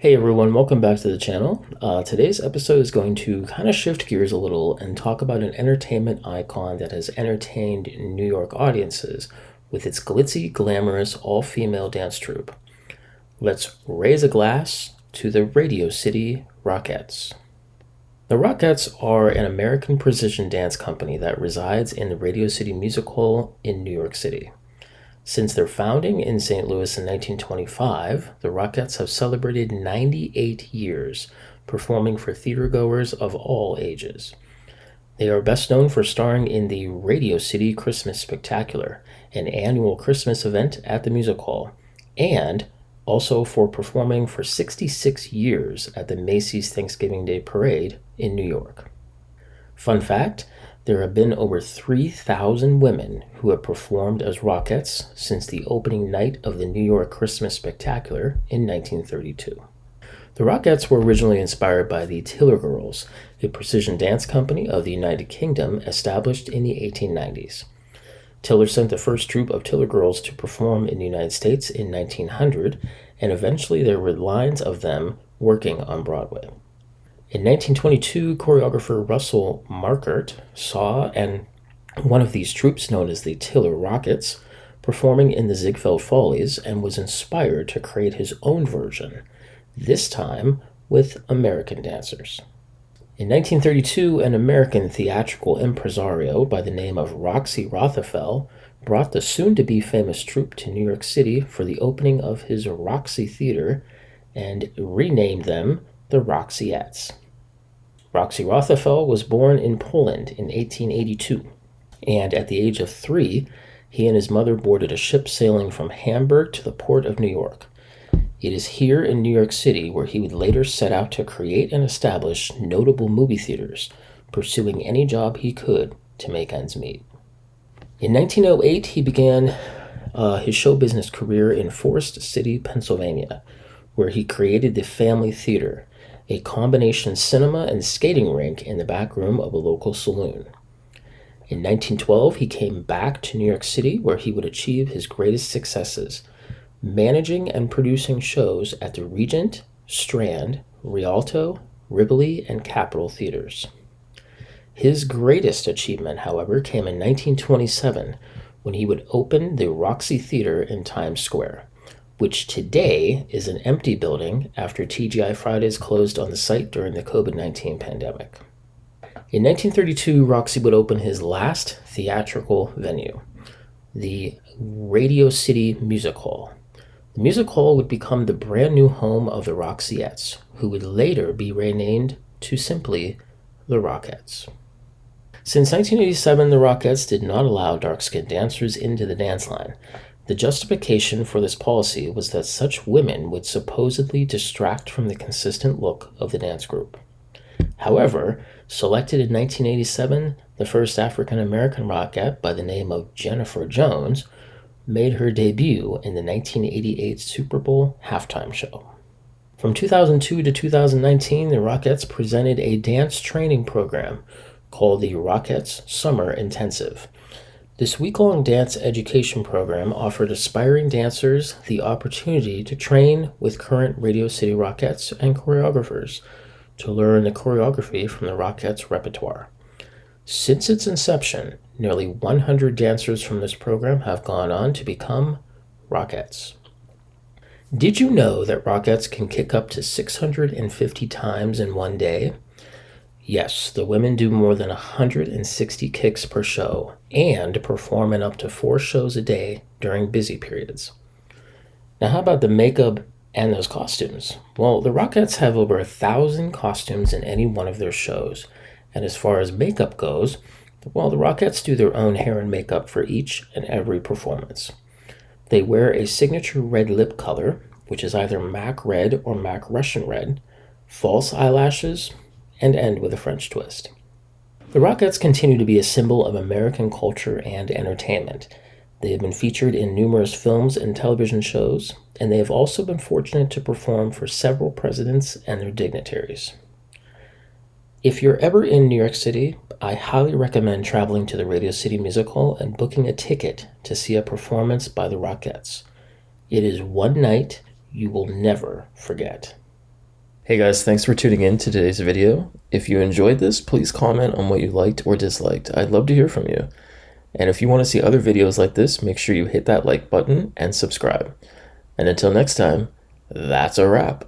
Hey everyone, welcome back to the channel. Today's episode is going to kind of shift gears a little and talk about an entertainment icon that has entertained New York audiences with its glitzy, glamorous, all-female dance troupe. Let's raise a glass to the Radio City Rockettes. The Rockettes are an American precision dance company that resides in the Radio City Music Hall in New York City. Since their founding in St. Louis in 1925, the Rockettes have celebrated 98 years, performing for theatergoers of all ages. They are best known for starring in the Radio City Christmas Spectacular, an annual Christmas event at the Music Hall, and also for performing for 66 years at the Macy's Thanksgiving Day Parade in New York. Fun fact, there have been over 3,000 women who have performed as Rockettes since the opening night of the New York Christmas Spectacular in 1932. The Rockettes were originally inspired by the Tiller Girls, a precision dance company of the United Kingdom established in the 1890s. Tiller sent the first troupe of Tiller Girls to perform in the United States in 1900, and eventually there were lines of them working on Broadway. In 1922, choreographer Russell Markert saw one of these troupes, known as the Tiller Rockettes, performing in the Ziegfeld Follies and was inspired to create his own version, this time with American dancers. In 1932, an American theatrical impresario by the name of Roxy Rothafel brought the soon-to-be famous troupe to New York City for the opening of his Roxy Theater and renamed them the Roxyettes. Roxy Rothafel was born in Poland in 1882, and at the age of 3, he and his mother boarded a ship sailing from Hamburg to the port of New York. It is here in New York City where he would later set out to create and establish notable movie theaters, pursuing any job he could to make ends meet. In 1908, he began his show business career in Forest City, Pennsylvania, where he created the Family Theater, a combination cinema and skating rink in the back room of a local saloon. In 1912, he came back to New York City, where he would achieve his greatest successes, managing and producing shows at the Regent, Strand, Rialto, Rivoli, and Capitol theaters. His greatest achievement, however, came in 1927, when he would open the Roxy Theater in Times Square, which today is an empty building after TGI Fridays closed on the site during the COVID-19 pandemic. In 1932, Roxy would open his last theatrical venue, the Radio City Music Hall. The Music Hall would become the brand new home of the Roxyettes, who would later be renamed to simply the Rockettes. Since 1987, the Rockettes did not allow dark-skinned dancers into the dance line. The justification for this policy was that such women would supposedly distract from the consistent look of the dance group. However, selected in 1987, the first African-American Rockette by the name of Jennifer Jones made her debut in the 1988 Super Bowl halftime show. From 2002 to 2019, the Rockettes presented a dance training program called the Rockettes Summer Intensive. This week-long dance education program offered aspiring dancers the opportunity to train with current Radio City Rockettes and choreographers to learn the choreography from the Rockettes' repertoire. Since its inception, nearly 100 dancers from this program have gone on to become Rockettes. Did you know that Rockettes can kick up to 650 times in one day? Yes, the women do more than 160 kicks per show and perform in up to 4 shows a day during busy periods. Now, how about the makeup and those costumes? Well, the Rockettes have over 1,000 costumes in any one of their shows. And as far as makeup goes, well, the Rockettes do their own hair and makeup for each and every performance. They wear a signature red lip color, which is either MAC red or MAC Russian red, false eyelashes, and end with a French twist. The Rockettes continue to be a symbol of American culture and entertainment. They have been featured in numerous films and television shows, and they have also been fortunate to perform for several presidents and their dignitaries. If you're ever in New York City, I highly recommend traveling to the Radio City Music Hall and booking a ticket to see a performance by the Rockettes. It is one night you will never forget. Hey guys, thanks for tuning in to today's video. If you enjoyed this, please comment on what you liked or disliked. I'd love to hear from you. And if you want to see other videos like this, make sure you hit that like button and subscribe. And until next time, that's a wrap.